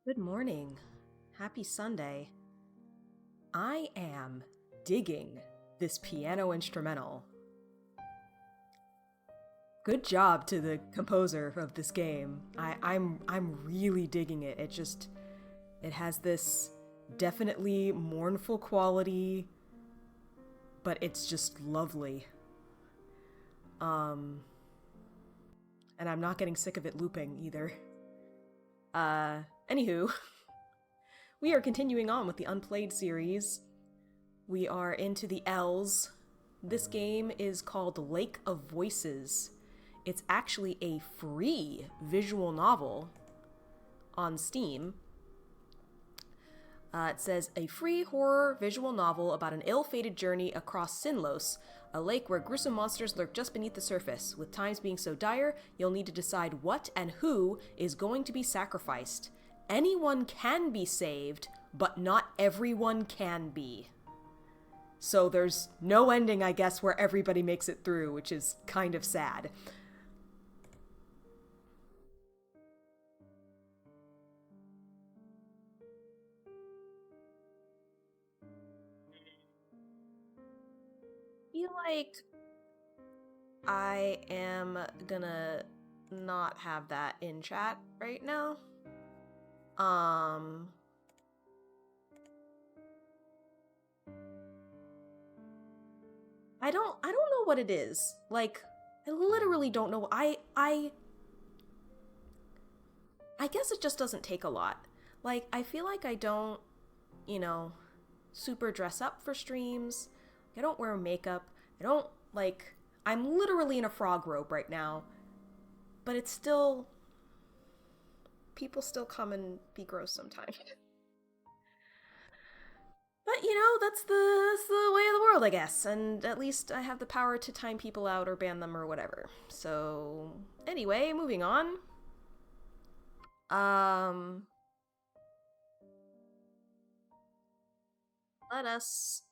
Good morning. Happy Sunday. I am digging this piano instrumental. Good job to the composer of this game. I'm really digging it. It has this definitely mournful quality, but it's just lovely. And I'm not getting sick of it looping either. Anywho, we are continuing on with the Unplayed series. We are into the L's. This game is called Lake of Voices. It's actually a free visual novel on Steam. It says, a free horror visual novel about an ill-fated journey across Sinlos, a lake where gruesome monsters lurk just beneath the surface. With times being so dire, you'll need to decide what and who is going to be sacrificed. Anyone can be saved, but not everyone can be. So there's no ending, I guess, where everybody makes it through, which is kind of sad. Feel like I am gonna not have that in chat right now. I don't know what it is. Like, I literally don't know. I guess it just doesn't take a lot. Like, I feel like I don't, you know, super dress up for streams. I don't wear makeup. I don't, like, I'm literally in a frog robe right now. But it's still, people still come and be gross sometimes. But, that's the way of the world, I guess. And at least I have the power to time people out or ban them or whatever. So, anyway, moving on. Um, Let us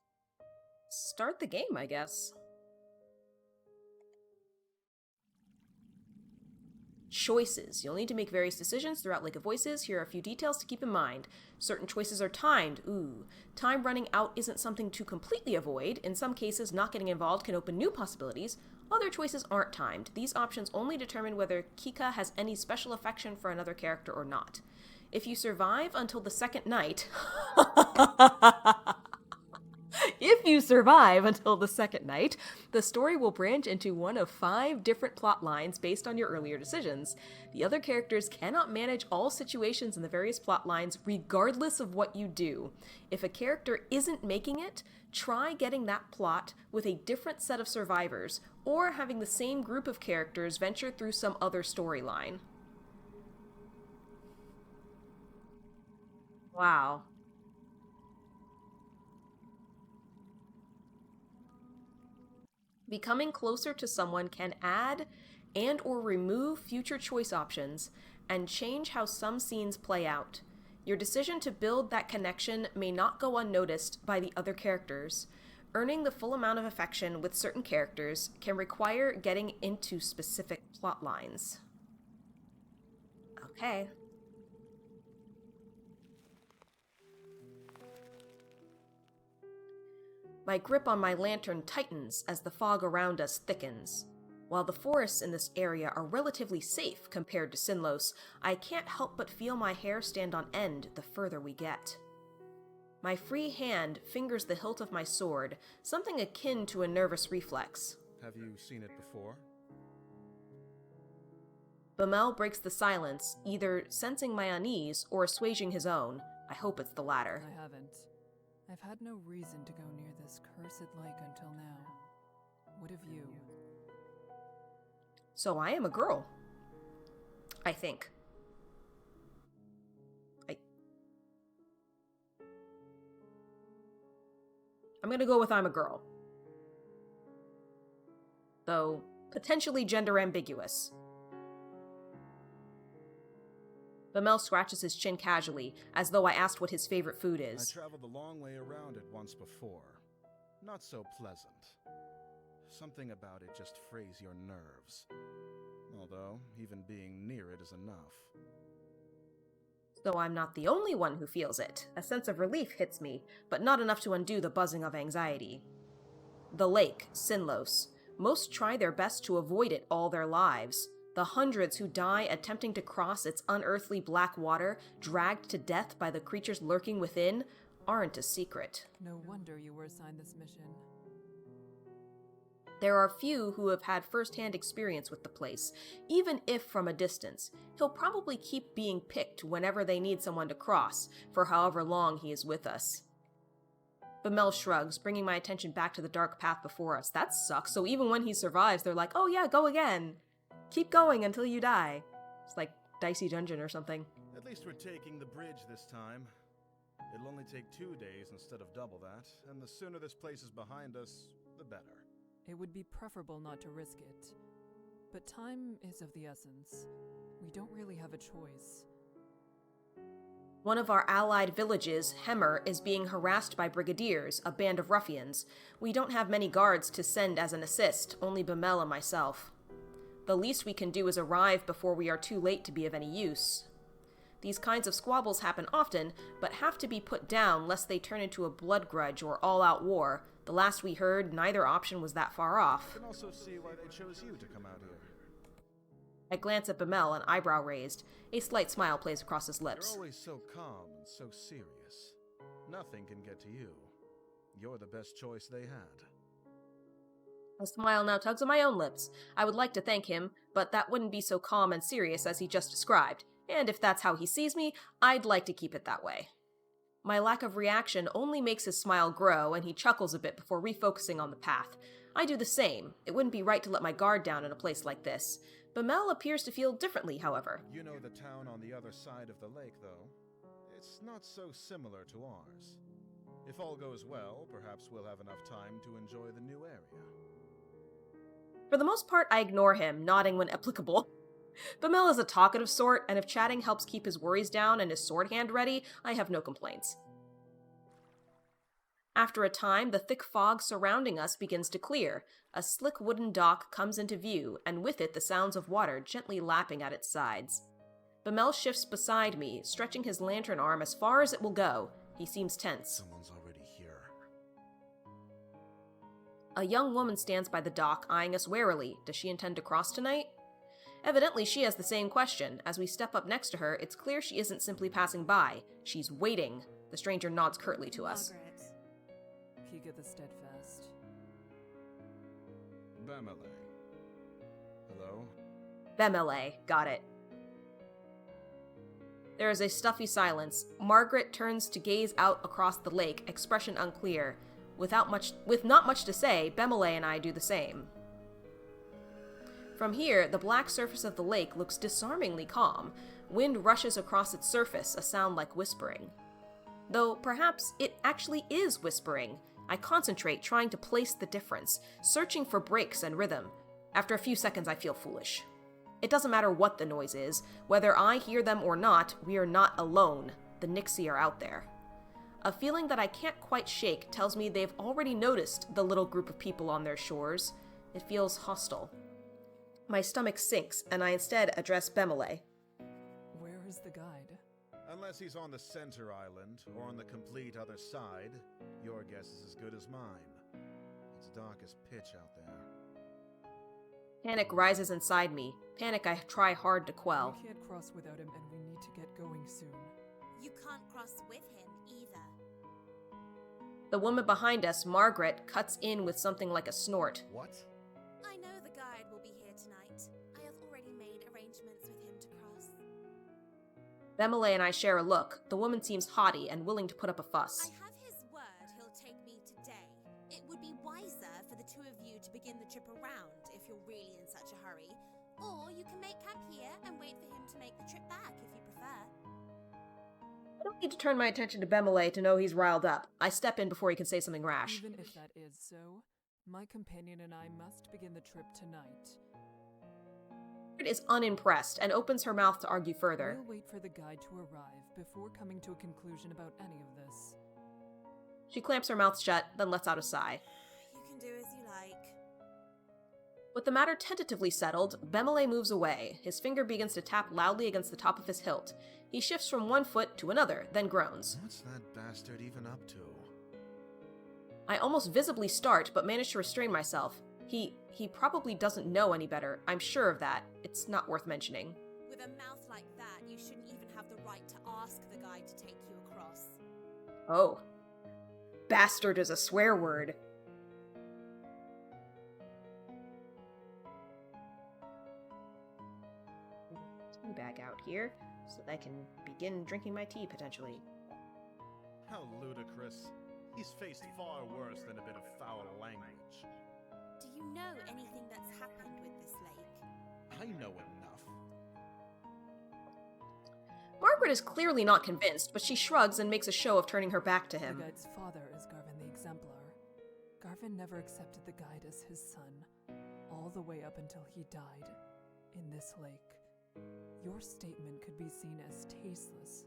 start the game, I guess. Choices. You'll need to make various decisions throughout Lake of Voices. Here are a few details to keep in mind. Certain choices are timed. Ooh. Time running out isn't something to completely avoid. In some cases, not getting involved can open new possibilities. Other choices aren't timed. These options only determine whether Kika has any special affection for another character or not. If you survive until the second night... If you survive until the second night, the story will branch into one of 5 different plot lines based on your earlier decisions. The other characters cannot manage all situations in the various plot lines regardless of what you do. If a character isn't making it, try getting that plot with a different set of survivors, or having the same group of characters venture through some other storyline. Wow. Becoming closer to someone can add and or remove future choice options and change how some scenes play out. Your decision to build that connection may not go unnoticed by the other characters. Earning the full amount of affection with certain characters can require getting into specific plot lines. Okay. My grip on my lantern tightens as the fog around us thickens. While the forests in this area are relatively safe compared to Sinlos, I can't help but feel my hair stand on end the further we get. My free hand fingers the hilt of my sword, something akin to a nervous reflex. Have you seen it before? Bamel breaks the silence, either sensing my unease or assuaging his own. I hope it's the latter. I haven't. I've had no reason to go near this cursed lake until now. What of you? So I am a girl. I think. I'm gonna go with I'm a girl. Though, potentially gender ambiguous. Bamel scratches his chin casually, as though I asked what his favorite food I is. traveled the long way around it once before. Not so pleasant. Something about it just frays your nerves. Although, even being near it is enough. Though I'm not the only one who feels it. A sense of relief hits me, but not enough to undo the buzzing of anxiety. The lake, Sinlos. Most try their best to avoid it all their lives. The hundreds who die attempting to cross its unearthly black water, dragged to death by the creatures lurking within, aren't a secret. No wonder you were assigned this mission. There are few who have had first-hand experience with the place, even if from a distance. He'll probably keep being picked whenever they need someone to cross, for however long he is with us. Bamel shrugs, bringing my attention back to the dark path before us. That sucks, so even when he survives, they're like, oh yeah, go again. Keep going until you die. It's like Dicey Dungeon or something. At least we're taking the bridge this time. It'll only take 2 days instead of double that, and the sooner this place is behind us, the better. It would be preferable not to risk it. But time is of the essence. We don't really have a choice. One of our allied villages, Hemmer, is being harassed by brigadiers, a band of ruffians. We don't have many guards to send as an assist, only Bamel and myself. The least we can do is arrive before we are too late to be of any use. These kinds of squabbles happen often, but have to be put down lest they turn into a blood grudge or all-out war. The last we heard, neither option was that far off. You can also see why they chose you to come out here. I glance at Bamel, an eyebrow raised. A slight smile plays across his lips. You're always so calm and so serious. Nothing can get to you. You're the best choice they had. A smile now tugs at my own lips. I would like to thank him, but that wouldn't be so calm and serious as he just described. And if that's how he sees me, I'd like to keep it that way. My lack of reaction only makes his smile grow, and he chuckles a bit before refocusing on the path. I do the same. It wouldn't be right to let my guard down in a place like this. Bamel appears to feel differently, however. You know the town on the other side of the lake, though. It's not so similar to ours. If all goes well, perhaps we'll have enough time to enjoy the new area. For the most part, I ignore him, nodding when applicable. Bamel is a talkative sort, and if chatting helps keep his worries down and his sword hand ready, I have no complaints. After a time, the thick fog surrounding us begins to clear. A slick wooden dock comes into view, and with it the sounds of water gently lapping at its sides. Bamel shifts beside me, stretching his lantern arm as far as it will go. He seems tense. Someone's already here. A young woman stands by the dock, eyeing us warily. Does she intend to cross tonight? Evidently, she has the same question. As we step up next to her, it's clear she isn't simply passing by. She's waiting. The stranger nods curtly to us. Keegan the Steadfast. Bamele. Hello? Bemele. Got it. There is a stuffy silence. Margaret turns to gaze out across the lake, expression unclear. With not much to say, Bemele and I do the same. From here, the black surface of the lake looks disarmingly calm. Wind rushes across its surface, a sound like whispering. Though perhaps it actually is whispering. I concentrate, trying to place the difference, searching for breaks and rhythm. After a few seconds, I feel foolish. It doesn't matter what the noise is. Whether I hear them or not, we are not alone. The Nixie are out there. A feeling that I can't quite shake tells me they've already noticed the little group of people on their shores. It feels hostile. My stomach sinks, and I instead address Bemele. Where is the guide? Unless he's on the center island, or on the complete other side, your guess is as good as mine. It's dark as pitch out there. Panic rises inside me. Panic I try hard to quell. We can't cross without him, and we need to get going soon. You can't cross with him either. The woman behind us, Margaret, cuts in with something like a snort. What? I know the guide will be here tonight. I have already made arrangements with him to cross. Bemele and I share a look. The woman seems haughty and willing to put up a fuss. I have his word he'll take me today. It would be wiser for the two of you to begin the trip around if you're really in such a hurry. Or you can make camp here and wait for him to make the trip back if you prefer. I don't need to turn my attention to Bemele to know he's riled up. I step in before he can say something rash. Even if that is so, my companion and I must begin the trip tonight. Margaret is unimpressed and opens her mouth to argue further. We'll wait for the guide to arrive before coming to a conclusion about any of this. She clamps her mouth shut, then lets out a sigh. You can do as you like. With the matter tentatively settled, Bemele moves away. His finger begins to tap loudly against the top of his hilt. He shifts from one foot to another, then groans. What's that bastard even up to? I almost visibly start, but manage to restrain myself. He probably doesn't know any better. I'm sure of that. It's not worth mentioning. With a mouth like that, you shouldn't even have the right to ask the guide to take you across. Oh. Bastard is a swear word. Tea bag out here, so that I can begin drinking my tea, potentially. How ludicrous. He's faced far worse than a bit of foul language. Do you know anything that's happened with this lake? I know enough. Margaret is clearly not convinced, but she shrugs and makes a show of turning her back to The him. guide's father is Garvin the Exemplar. Garvin never accepted the guide as his son, all the way up until he died in this lake. Your statement could be seen as tasteless.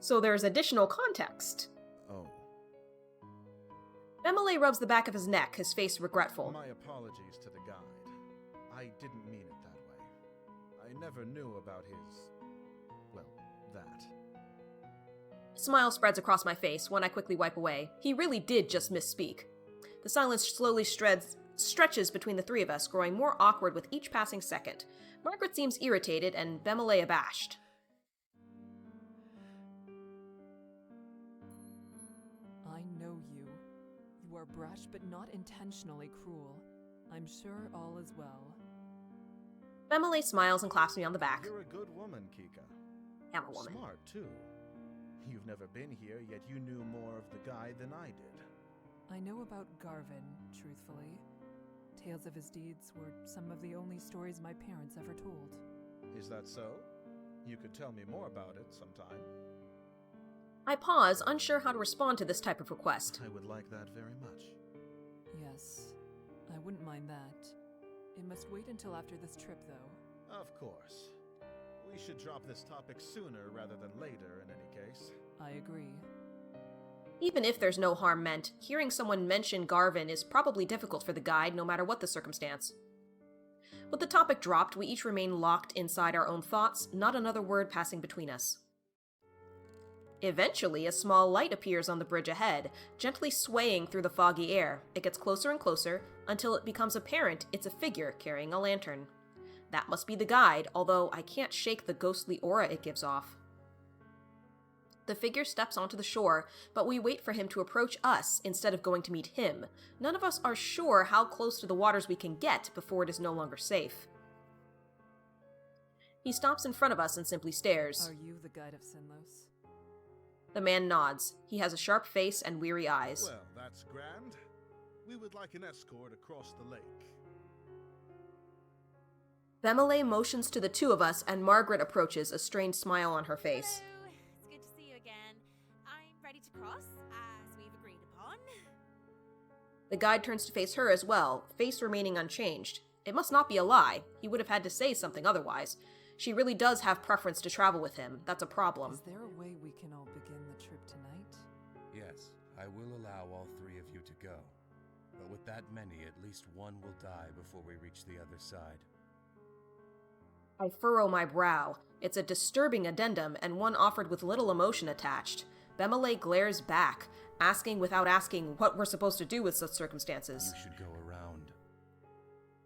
So there's additional context. Oh. Bemele rubs the back of his neck, his face regretful. My apologies to the guide. I didn't mean it that way. I never knew about his... well, that. A smile spreads across my face, one I quickly wipe away. He really did just misspeak. The silence slowly stretches between the three of us, growing more awkward with each passing second. Margaret seems irritated, and Bemele abashed. I know you. You are brash but not intentionally cruel. I'm sure all is well. Bemele smiles and claps me on the back. You're a good woman, Kika. I'm a woman. Smart, too. You've never been here, yet you knew more of the guide than I did. I know about Garvin, truthfully. Tales of his deeds were some of the only stories my parents ever told. Is that so? You could tell me more about it sometime. I pause, unsure how to respond to this type of request. I would like that very much. Yes, I wouldn't mind that. It must wait until after this trip, though. Of course. We should drop this topic sooner rather than later, in any case. I agree. Even if there's no harm meant, hearing someone mention Garvin is probably difficult for the guide, no matter what the circumstance. With the topic dropped, we each remain locked inside our own thoughts, not another word passing between us. Eventually, a small light appears on the bridge ahead, gently swaying through the foggy air. It gets closer and closer, until it becomes apparent it's a figure carrying a lantern. That must be the guide, although I can't shake the ghostly aura it gives off. The figure steps onto the shore, but we wait for him to approach us instead of going to meet him. None of us are sure how close to the waters we can get before it is no longer safe. He stops in front of us and simply stares. Are you the guide of Sinlos? The man nods. He has a sharp face and weary eyes. Well, that's grand. We would like an escort across the lake. Bemele motions to the two of us, and Margaret approaches, a strained smile on her face. Hello, it's good to see you again. I'm ready to cross, as we've agreed upon. The guide turns to face her as well, face remaining unchanged. It must not be a lie. He would have had to say something otherwise. She really does have preference to travel with him. That's a problem. Is there a way we can all begin the trip tonight? Yes, I will allow all three of you to go. But with that many, at least one will die before we reach the other side. I furrow my brow. It's a disturbing addendum, and one offered with little emotion attached. Bemele glares back, asking without asking what we're supposed to do with such circumstances. You should go around.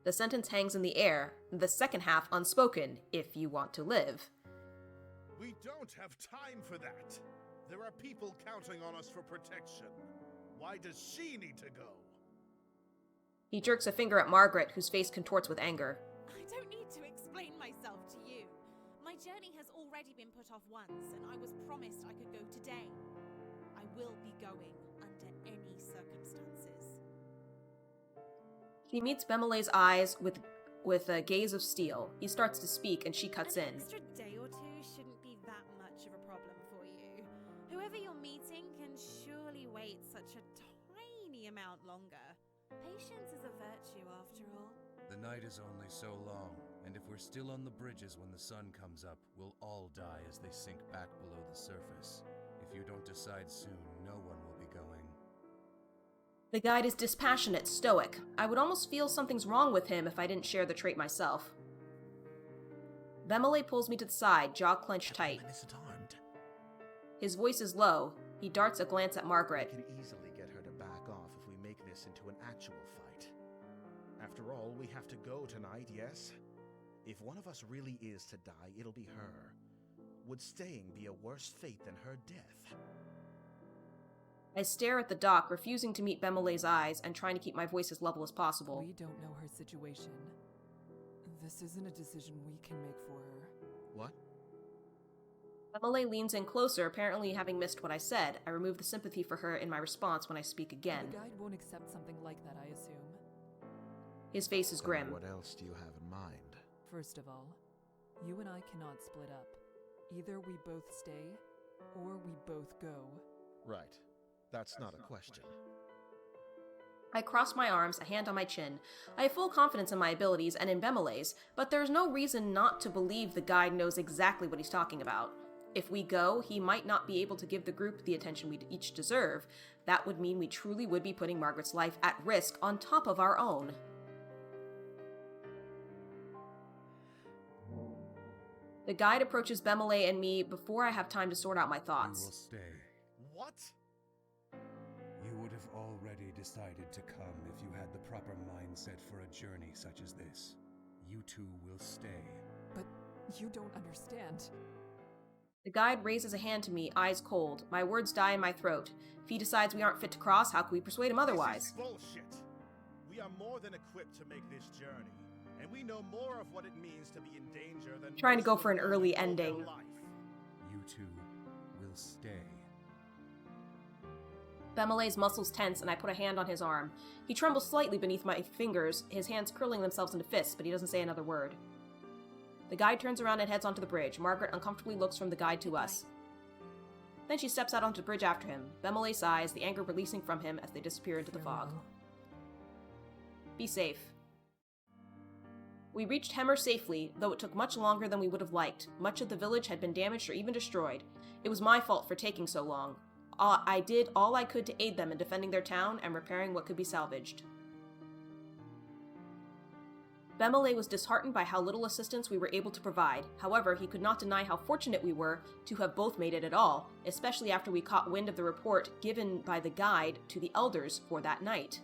The sentence hangs in the air, the second half unspoken, if you want to live. We don't have time for that. There are people counting on us for protection. Why does she need to go? He jerks a finger at Margaret, whose face contorts with anger. I don't need to explain myself to you. My journey has already been put off once, and I was promised I could go today. I will be going under any circumstances. He meets Bemele's eyes with a gaze of steel. He starts to speak, and she cuts An in. extra day or two shouldn't be that much of a problem for you. Whoever you're meeting can surely wait such a tiny amount longer. Patience is a virtue, after all. The night is only so long, and if we're still on the bridges when the sun comes up, we'll all die as they sink back below the surface. If you don't decide soon, no one will be going. The guide is dispassionate, stoic. I would almost feel something's wrong with him if I didn't share the trait myself. Bemele pulls me to the side, jaw clenched tight. Evelyn isn't armed. His voice is low. He darts a glance at Margaret. We can easily get her to back off if we make this into an actual fight. After all, we have to go tonight, yes? If one of us really is to die, it'll be her. Would staying be a worse fate than her death? I stare at the dock, refusing to meet Bemele's eyes and trying to keep my voice as level as possible. We don't know her situation. This isn't a decision we can make for her. What? Bemele leans in closer, apparently having missed what I said. I remove the sympathy for her in my response when I speak again. The guide won't accept something like that, I assume. His face is grim. What else do you have in mind? First of all, you and I cannot split up. Either we both stay, or we both go. Right. That's not a question. I cross my arms, a hand on my chin. I have full confidence in my abilities and in Bemele's, but there's no reason not to believe the guide knows exactly what he's talking about. If we go, he might not be able to give the group the attention we each deserve. That would mean we truly would be putting Margaret's life at risk on top of our own. The guide approaches Bemele and me before I have time to sort out my You thoughts. will stay. What? You would have already decided to come if you had the proper mindset for a journey such as this. You two will stay. But you don't understand. The guide raises a hand to me, eyes cold. My words die in my throat. If he decides we aren't fit to cross, how can we persuade him This otherwise? is bullshit. We are more than equipped to make this journey, and we know more of what it means to be in danger than Trying to most go of for an those early who know their ending. life. You two will stay. Bemele's muscles tense, and I put a hand on his arm. He trembles slightly beneath my fingers, his hands curling themselves into fists, but he doesn't say another word. The guide turns around and heads onto the bridge. Margaret uncomfortably looks from the guide to us. Then she steps out onto the bridge after him. Bemele sighs, the anger releasing from him as they disappear into the fog. Farewell. Be safe. We reached Hemmer safely, though it took much longer than we would have liked. Much of the village had been damaged or even destroyed. It was my fault for taking so long. I did all I could to aid them in defending their town and repairing what could be salvaged. Bemele was disheartened by how little assistance we were able to provide. However, he could not deny how fortunate we were to have both made it at all, especially after we caught wind of the report given by the guide to the elders for that night.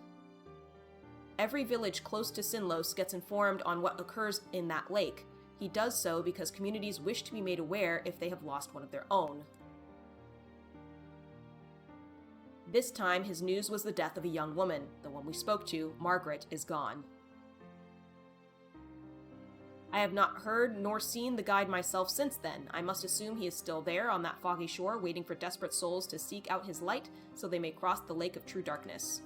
Every village close to Sinlos gets informed on what occurs in that lake. He does so because communities wish to be made aware if they have lost one of their own. This time, his news was the death of a young woman. The one we spoke to, Margaret, is gone. I have not heard nor seen the guide myself since then. I must assume he is still there on that foggy shore, waiting for desperate souls to seek out his light so they may cross the lake of true darkness.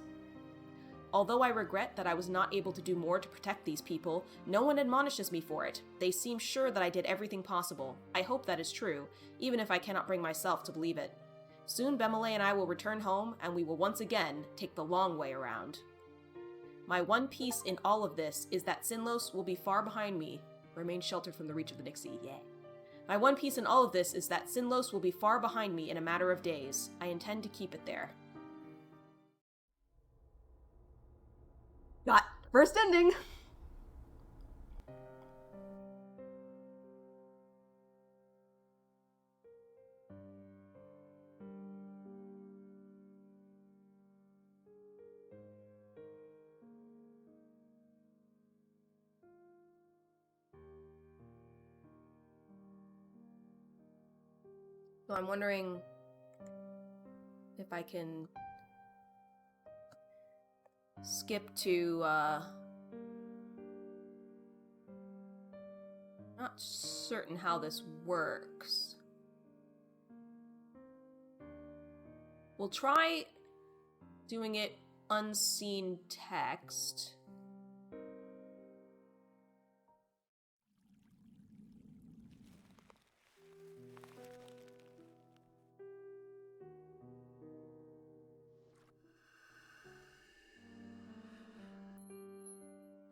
Although I regret that I was not able to do more to protect these people, no one admonishes me for it. They seem sure that I did everything possible. I hope that is true, even if I cannot bring myself to believe it. Soon Bemele and I will return home, and we will once again take the long way around. My one piece in all of this is that Sinlos will be far behind me. Remain sheltered from the reach of the Nixie, yeah. My one piece in all of this is that Sinlos will be far behind me in a matter of days. I intend to keep it there. Got first ending! So I'm wondering if I can skip to, not certain how this works. We'll try doing it unseen text.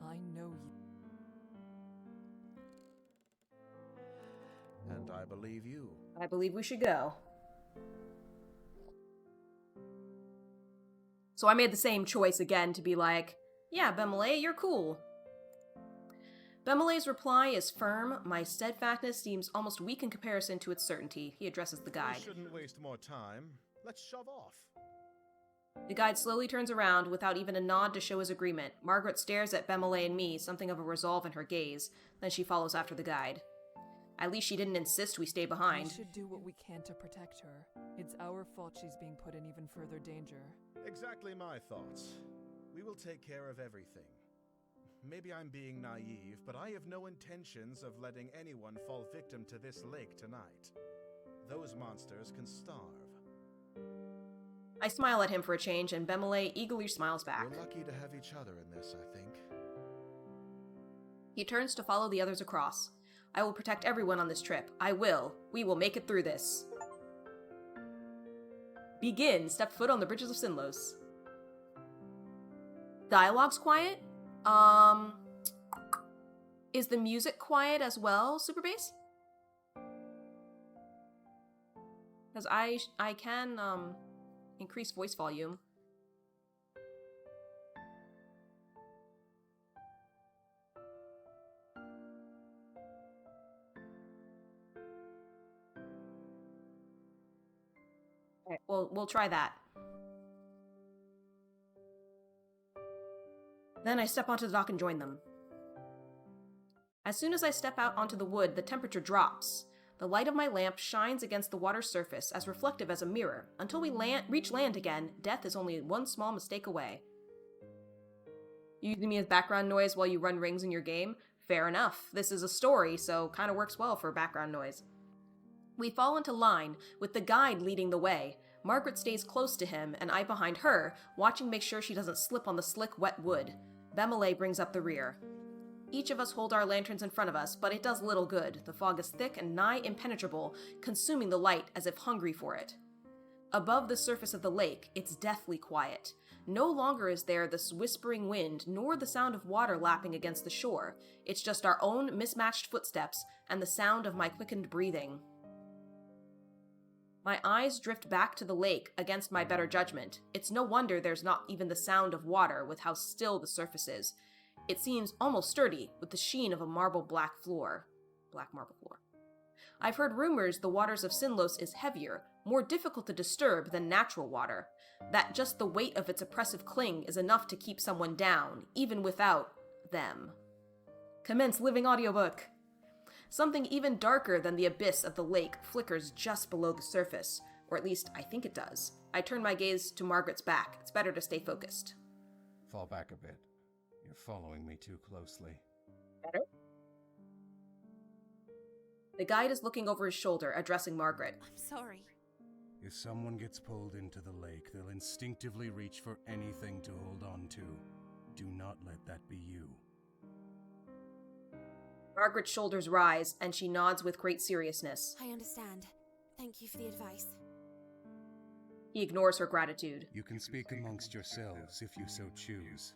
I know you. And I believe you. I believe we should go. So I made the same choice again to be like, yeah, Bemele, you're cool. Bemele's reply is firm. My steadfastness seems almost weak in comparison to its certainty. He addresses the guide. We shouldn't waste more time. Let's shove off. The guide slowly turns around without even a nod to show his agreement. Margaret stares at Bemele and me, something of a resolve in her gaze. Then she follows after the guide. At least she didn't insist we stay behind. We should do what we can to protect her. It's our fault she's being put in even further danger. Exactly my thoughts. We will take care of everything. Maybe I'm being naive, but I have no intentions of letting anyone fall victim to this lake tonight. Those monsters can starve. I smile at him for a change, and Bemele eagerly smiles back. We're lucky to have each other in this, I think. He turns to follow the others across. I will protect everyone on this trip. I will. We will make it through this. Begin. Step foot on the bridges of Sinlos. Dialogue's quiet? Is the music quiet as well, Super Bass? Because I can, increase voice volume. Okay, we'll try that. Then I step onto the dock and join them. As soon as I step out onto the wood, the temperature drops. The light of my lamp shines against the water's surface, as reflective as a mirror. Until we reach land again, death is only one small mistake away. You using me as background noise while you run rings in your game? Fair enough. This is a story, so kinda works well for background noise. We fall into line, with the guide leading the way. Margaret stays close to him, and I behind her, watching to make sure she doesn't slip on the slick, wet wood. Bemele brings up the rear. Each of us hold our lanterns in front of us, but it does little good. The fog is thick and nigh impenetrable, consuming the light as if hungry for it. Above the surface of the lake, it's deathly quiet. No longer is there this whispering wind, nor the sound of water lapping against the shore. It's just our own mismatched footsteps and the sound of my quickened breathing. My eyes drift back to the lake against my better judgment. It's no wonder there's not even the sound of water with how still the surface is. It seems almost sturdy, with the sheen of a black marble floor. I've heard rumors the waters of Sinlos is heavier, more difficult to disturb than natural water, that just the weight of its oppressive cling is enough to keep someone down, even without them. Commence living audiobook. Something even darker than the abyss of the lake flickers just below the surface, or at least I think it does. I turn my gaze to Margaret's back. It's better to stay focused. Fall back a bit. You're following me too closely. Better? The guide is looking over his shoulder, addressing Margaret. I'm sorry. If someone gets pulled into the lake, they'll instinctively reach for anything to hold on to. Do not let that be you. Margaret's shoulders rise, and she nods with great seriousness. I understand. Thank you for the advice. He ignores her gratitude. You can speak amongst yourselves if you so choose,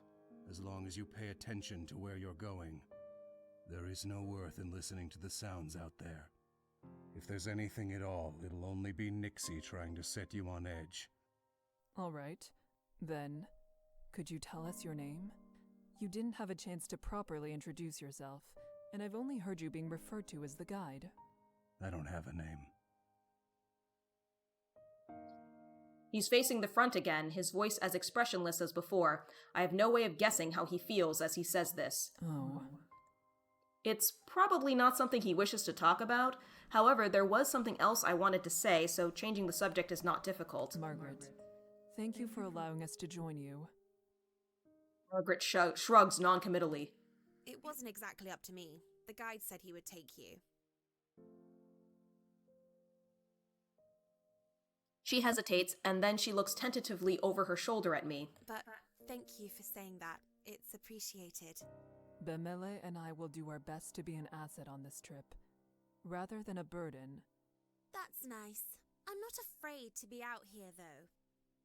as long as you pay attention to where you're going. There is no worth in listening to the sounds out there. If there's anything at all, it'll only be Nixie trying to set you on edge. All right. Then, could you tell us your name? You didn't have a chance to properly introduce yourself, and I've only heard you being referred to as the guide. I don't have a name. He's facing the front again, his voice as expressionless as before. I have no way of guessing how he feels as he says this. Oh. It's probably not something he wishes to talk about. However, there was something else I wanted to say, so changing the subject is not difficult. Margaret, thank you for allowing us to join you. Margaret shrugs noncommittally. It wasn't exactly up to me. The guide said he would take you. She hesitates, and then she looks tentatively over her shoulder at me. But thank you for saying that. It's appreciated. Bemele and I will do our best to be an asset on this trip, rather than a burden. That's nice. I'm not afraid to be out here, though.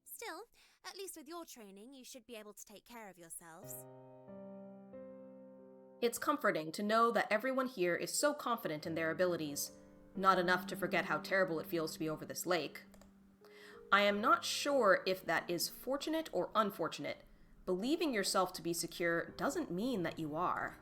Still, at least with your training, you should be able to take care of yourselves. It's comforting to know that everyone here is so confident in their abilities. Not enough to forget how terrible it feels to be over this lake. I am not sure if that is fortunate or unfortunate. Believing yourself to be secure doesn't mean that you are.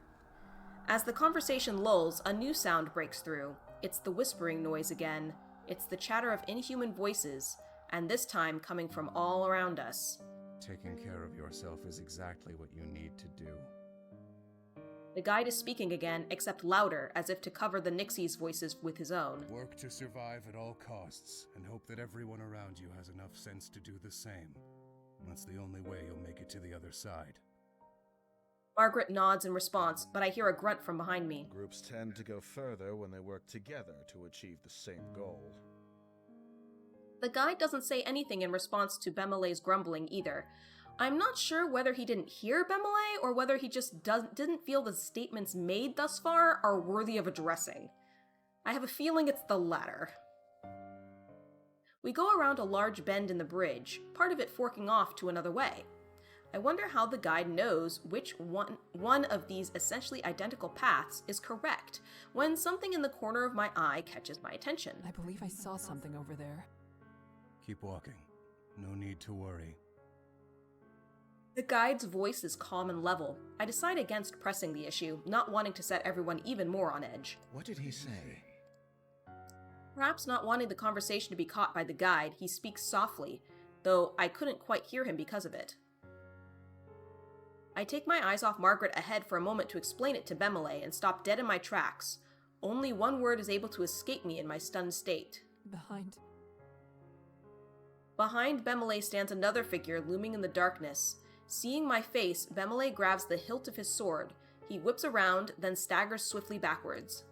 As the conversation lulls, a new sound breaks through. It's the whispering noise again. It's the chatter of inhuman voices, and this time coming from all around us. Taking care of yourself is exactly what you need to do. The guide is speaking again, except louder, as if to cover the Nixie's voices with his own. Work to survive at all costs, and hope that everyone around you has enough sense to do the same. That's the only way you'll make it to the other side. Margaret nods in response, but I hear a grunt from behind me. Groups tend to go further when they work together to achieve the same goal. The guide doesn't say anything in response to Bemelay's grumbling either. I'm not sure whether he didn't hear Bemelay or whether he just didn't feel the statements made thus far are worthy of addressing. I have a feeling it's the latter. We go around a large bend in the bridge, part of it forking off to another way. I wonder how the guide knows which one of these essentially identical paths is correct when something in the corner of my eye catches my attention. I believe I saw something over there. Keep walking. No need to worry. The guide's voice is calm and level. I decide against pressing the issue, not wanting to set everyone even more on edge. What did he say? Perhaps not wanting the conversation to be caught by the guide, he speaks softly, though I couldn't quite hear him because of it. I take my eyes off Margaret ahead for a moment to explain it to Bemelay and stop dead in my tracks. Only one word is able to escape me in my stunned state. Behind Bemelay stands another figure looming in the darkness. Seeing my face, Bemelay grabs the hilt of his sword. He whips around, then staggers swiftly backwards.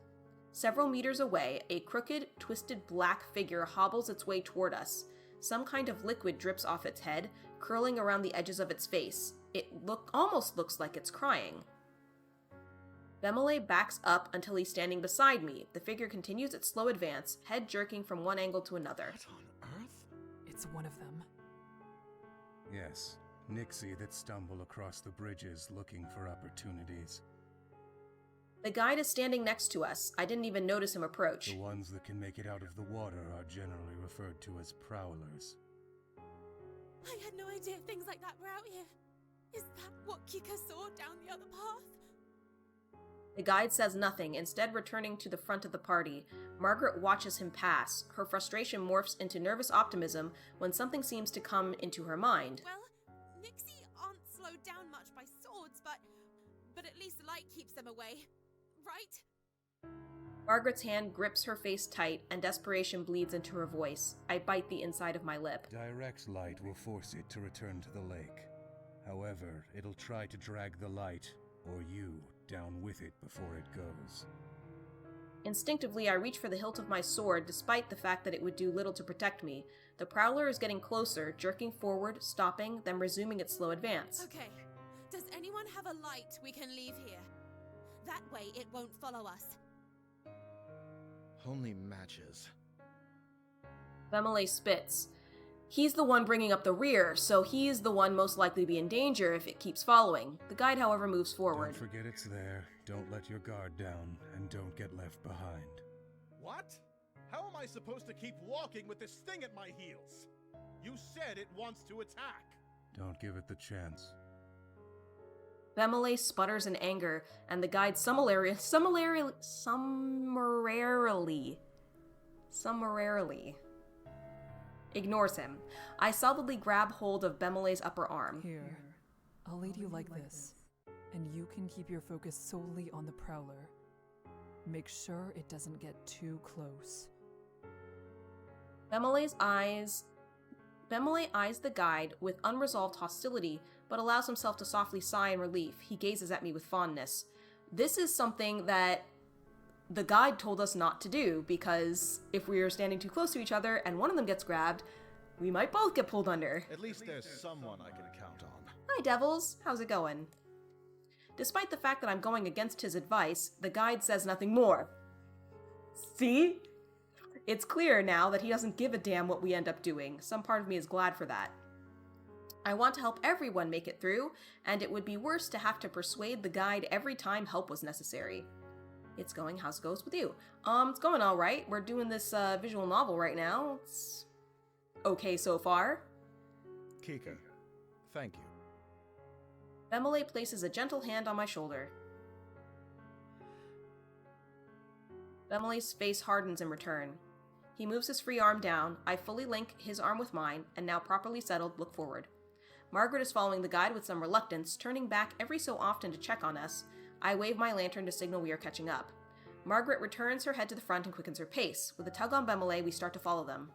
Several meters away, a crooked, twisted black figure hobbles its way toward us. Some kind of liquid drips off its head, curling around the edges of its face. It almost looks like it's crying. Bemelay backs up until he's standing beside me. The figure continues its slow advance, head jerking from one angle to another. What on earth? It's one of them. Yes, Nixie that stumble across the bridges looking for opportunities. The guide is standing next to us. I didn't even notice him approach. The ones that can make it out of the water are generally referred to as prowlers. I had no idea things like that were out here. Is that what Kika saw down the other path? The guide says nothing, instead returning to the front of the party. Margaret watches him pass. Her frustration morphs into nervous optimism when something seems to come into her mind. Well, Nixie aren't slowed down much by swords, but at least light keeps them away, right? Margaret's hand grips her face tight, and desperation bleeds into her voice. I bite the inside of my lip. Direct light will force it to return to the lake. However, it'll try to drag the light, or you, down with it before it goes. Instinctively, I reach for the hilt of my sword, despite the fact that it would do little to protect me. The prowler is getting closer, jerking forward, stopping, then resuming its slow advance. Okay, does anyone have a light we can leave here? That way it won't follow us. Only matches. Bemelay spits. He's the one bringing up the rear, so he's the one most likely to be in danger if it keeps following. The guide, however, moves forward. Don't forget it's there, don't let your guard down, and don't get left behind. What? How am I supposed to keep walking with this thing at my heels? You said it wants to attack. Don't give it the chance. Bemelay sputters in anger, and the guide summarily ignores him. I solidly grab hold of Bemelay's upper arm. Here, I'll lead you like this, and you can keep your focus solely on the prowler. Make sure it doesn't get too close. Bemelay eyes the guide with unresolved hostility, but allows himself to softly sigh in relief. He gazes at me with fondness. This is something that the guide told us not to do, because if we are standing too close to each other and one of them gets grabbed, we might both get pulled under. At least there's someone I can count on. Hi, Devils. How's it going? Despite the fact that I'm going against his advice, the guide says nothing more. See? It's clear now that he doesn't give a damn what we end up doing. Some part of me is glad for that. I want to help everyone make it through, and it would be worse to have to persuade the guide every time help was necessary. It's going. How's it goes with you? It's going all right. We're doing this visual novel right now. okay so far? Kika, thank you. Bemele places a gentle hand on my shoulder. Bemele's face hardens in return. He moves his free arm down, I fully link his arm with mine, and now properly settled, look forward. Margaret is following the guide with some reluctance, turning back every so often to check on us. I wave my lantern to signal we are catching up. Margaret returns her head to the front and quickens her pace. With a tug on Bemele, we start to follow them.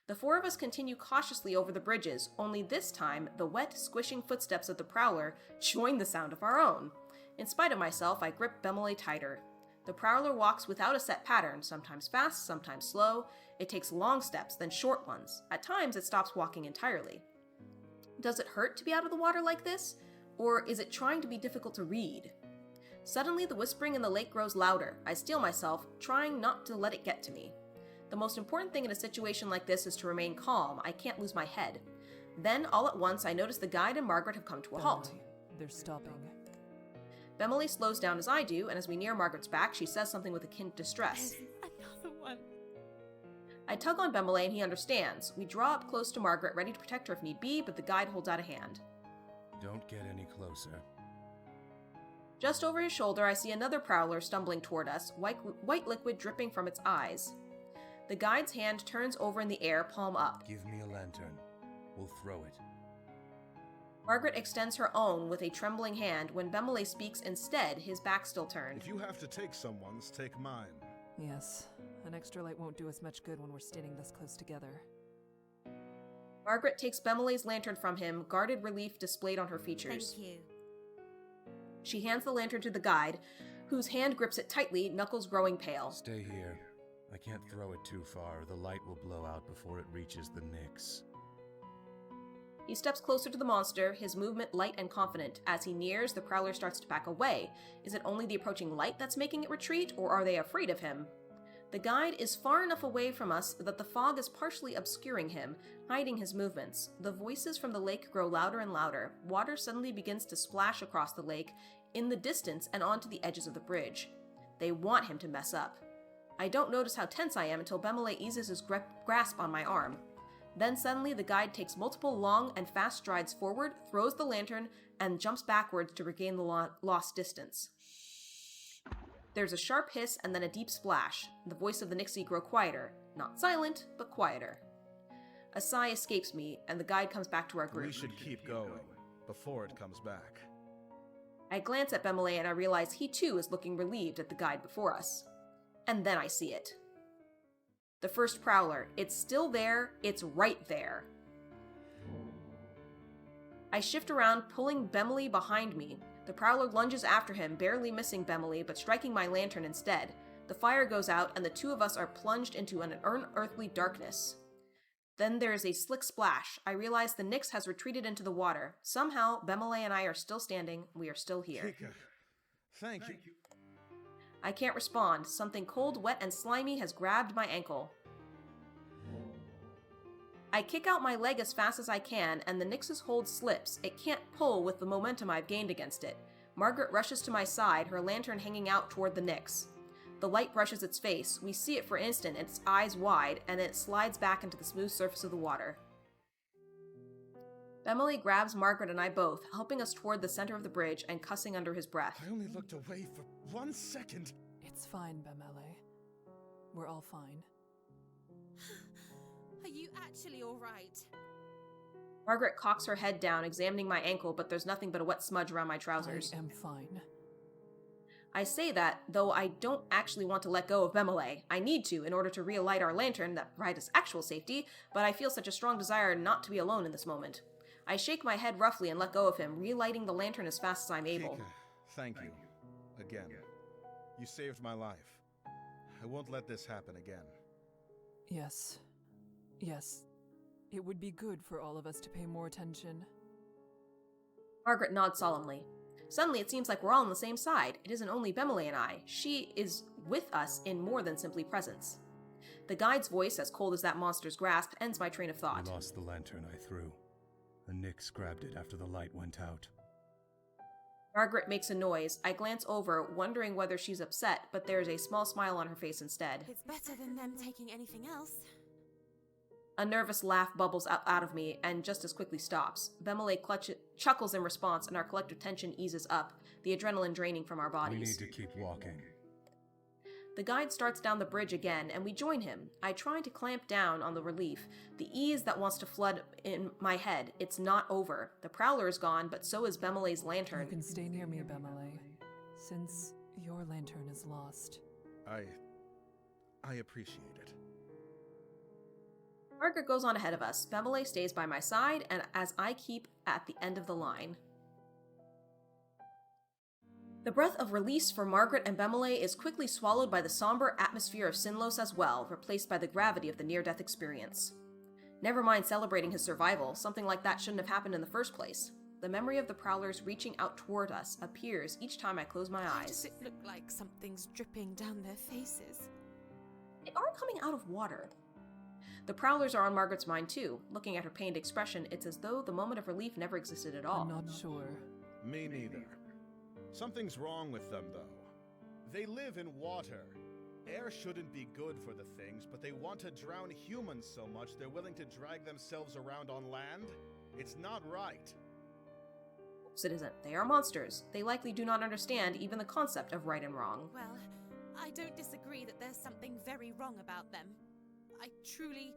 The four of us continue cautiously over the bridges, only this time, the wet, squishing footsteps of the Prowler join the sound of our own. In spite of myself, I grip Bemele tighter. The Prowler walks without a set pattern, sometimes fast, sometimes slow. It takes long steps, then short ones. At times, it stops walking entirely. Does it hurt to be out of the water like this? Or is it trying to be difficult to read? Suddenly, the whispering in the lake grows louder. I steel myself, trying not to let it get to me. The most important thing in a situation like this is to remain calm. I can't lose my head. Then, all at once, I notice the guide and Margaret have come to a halt. They're stopping. Bemele slows down as I do, and as we near Margaret's back, she says something with akin to distress. There's another one. I tug on Bemele and he understands. We draw up close to Margaret, ready to protect her if need be, but the guide holds out a hand. Don't get any closer. Just over his shoulder, I see another Prowler stumbling toward us, white liquid dripping from its eyes. The guide's hand turns over in the air, palm up. Give me a lantern. We'll throw it. Margaret extends her own with a trembling hand. When Bemele speaks instead, his back still turned. If you have to take someone's, take mine. Yes, an extra light won't do us much good when we're standing this close together. Margaret takes Bemele's lantern from him, guarded relief displayed on her features. Thank you. She hands the lantern to the guide, whose hand grips it tightly, knuckles growing pale. Stay here. I can't throw it too far. The light will blow out before it reaches the Nyx. He steps closer to the monster, his movement light and confident. As he nears, the Prowler starts to back away. Is it only the approaching light that's making it retreat, or are they afraid of him? The guide is far enough away from us that the fog is partially obscuring him, hiding his movements. The voices from the lake grow louder and louder. Water suddenly begins to splash across the lake, in the distance and onto the edges of the bridge. They want him to mess up. I don't notice how tense I am until Bemele eases his grasp on my arm. Then suddenly the guide takes multiple long and fast strides forward, throws the lantern, and jumps backwards to regain the lost distance. There's a sharp hiss and then a deep splash. The voice of the Nixie grows quieter. Not silent, but quieter. A sigh escapes me, and the guide comes back to our group. We should keep going before it comes back. I glance at Bemele and I realize he too is looking relieved at the guide before us. And then I see it. The first Prowler. It's still there. It's right there. I shift around, pulling Bemele behind me. The Prowler lunges after him, barely missing Bemele, but striking my lantern instead. The fire goes out, and the two of us are plunged into an unearthly darkness. Then there is a slick splash. I realize the Nyx has retreated into the water. Somehow, Bemele and I are still standing. We are still here. Kika, thank you. I can't respond. Something cold, wet, and slimy has grabbed my ankle. I kick out my leg as fast as I can, and the Nyx's hold slips. It can't pull with the momentum I've gained against it. Margaret rushes to my side, her lantern hanging out toward the Nyx. The light brushes its face. We see it for an instant, its eyes wide, and then it slides back into the smooth surface of the water. Bemele grabs Margaret and I both, helping us toward the center of the bridge and cussing under his breath. I only looked away for 1 second. It's fine, Bemele. We're all fine. Are you actually alright? Margaret cocks her head down, examining my ankle, but there's nothing but a wet smudge around my trousers. I am fine. I say that, though I don't actually want to let go of Bemele. I need to, in order to relight our lantern that provides us actual safety, but I feel such a strong desire not to be alone in this moment. I shake my head roughly and let go of him, relighting the lantern as fast as I'm able. Kika, thank you. Again. You saved my life. I won't let this happen again. Yes. Yes. It would be good for all of us to pay more attention. Margaret nods solemnly. Suddenly it seems like we're all on the same side. It isn't only Bemele and I. She is with us in more than simply presence. The guide's voice, as cold as that monster's grasp, ends my train of thought. I lost the lantern I threw. The Nyx grabbed it after the light went out. Margaret makes a noise. I glance over, wondering whether she's upset, but there is a small smile on her face instead. It's better than them taking anything else. A nervous laugh bubbles out of me and just as quickly stops. Bemele chuckles in response, and our collective tension eases up, the adrenaline draining from our We bodies. need to keep walking. The guide starts down the bridge again, and we join him. I try to clamp down on the relief, the ease that wants to flood in my head. It's not over. The Prowler is gone, but so is Bemele's You lantern. can stay near me, Bemele, since your lantern is lost. I appreciate it. Margaret goes on ahead of us. Bemele stays by my side, and as I keep at the end of the line. The breath of release for Margaret and Bemele is quickly swallowed by the somber atmosphere of Sinlos as well, replaced by the gravity of the near-death experience. Never mind celebrating his survival, something like that shouldn't have happened in the first place. The memory of the Prowlers reaching out toward us appears each time I close my Why eyes. does it look like something's dripping down their faces? They are coming out of water. The Prowlers are on Margaret's mind too. Looking at her pained expression, it's as though the moment of relief never existed at all. I'm not sure. Me neither. Something's wrong with them, though. They live in water. Air shouldn't be good for the things, but they want to drown humans so much they're willing to drag themselves around on land? It's not right. It isn't. They are monsters. They likely do not understand even the concept of right and wrong. Well, I don't disagree that there's something very wrong about them. I truly,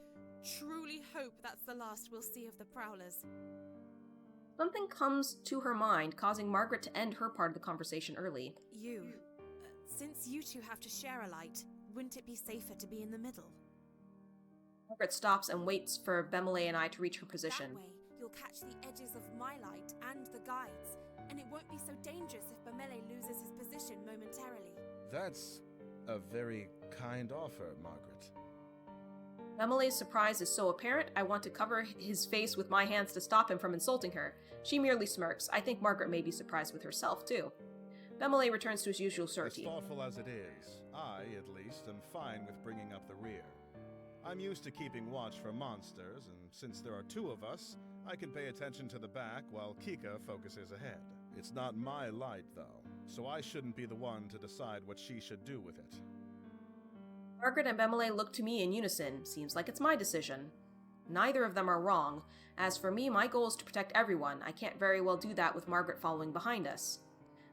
truly hope that's the last we'll see of the Prowlers. Something comes to her mind, causing Margaret to end her part of the conversation early. Since you two have to share a light, wouldn't it be safer to be in the middle? Margaret stops and waits for Bemele and I to reach her position. That way, you'll catch the edges of my light and the guides, and it won't be so dangerous if Bemele loses his position momentarily. That's a very kind offer, Margaret. Bemele's surprise is so apparent, I want to cover his face with my hands to stop him from insulting her. She merely smirks. I think Margaret may be surprised with herself, too. Bemele returns to his usual As surety. thoughtful as it is, I, at least, am fine with bringing up the rear. I'm used to keeping watch for monsters, and since there are two of us, I can pay attention to the back while Kika focuses ahead. It's not my light, though, so I shouldn't be the one to decide what she should do with it. Margaret and Bemele look to me in unison. Seems like it's my decision. Neither of them are wrong. As for me, my goal is to protect everyone. I can't very well do that with Margaret following behind us.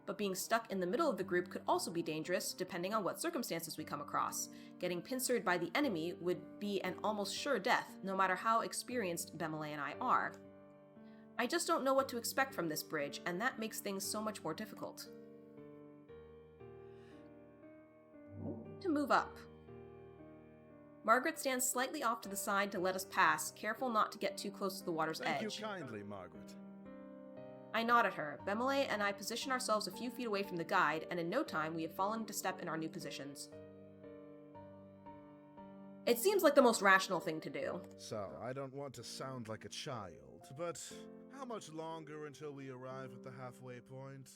But being stuck in the middle of the group could also be dangerous, depending on what circumstances we come across. Getting pincered by the enemy would be an almost sure death, no matter how experienced Bemele and I are. I just don't know what to expect from this bridge, and that makes things so much more difficult. To move up. Margaret stands slightly off to the side to let us pass, careful not to get too close to the water's Thank edge. you kindly, Margaret. I nod at her. Bemele and I position ourselves a few feet away from the guide, and in no time we have fallen into step in our new positions. It seems like the most rational thing to do. So, I don't want to sound like a child, but how much longer until we arrive at the halfway point?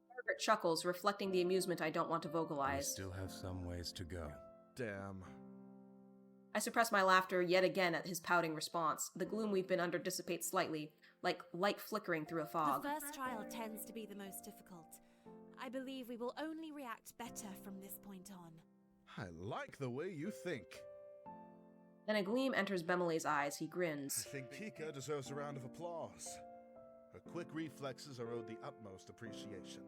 Margaret chuckles, reflecting the amusement I don't want to We vocalize. still have some ways to go. Damn. I suppress my laughter yet again at his pouting response. The gloom we've been under dissipates slightly, like light flickering through a fog. The first trial tends to be the most difficult. I believe we will only react better from this point on. I like the way you think. Then a gleam enters Bemele's eyes. He I grins. think Kika deserves a round of applause. Her quick reflexes are owed the utmost appreciation.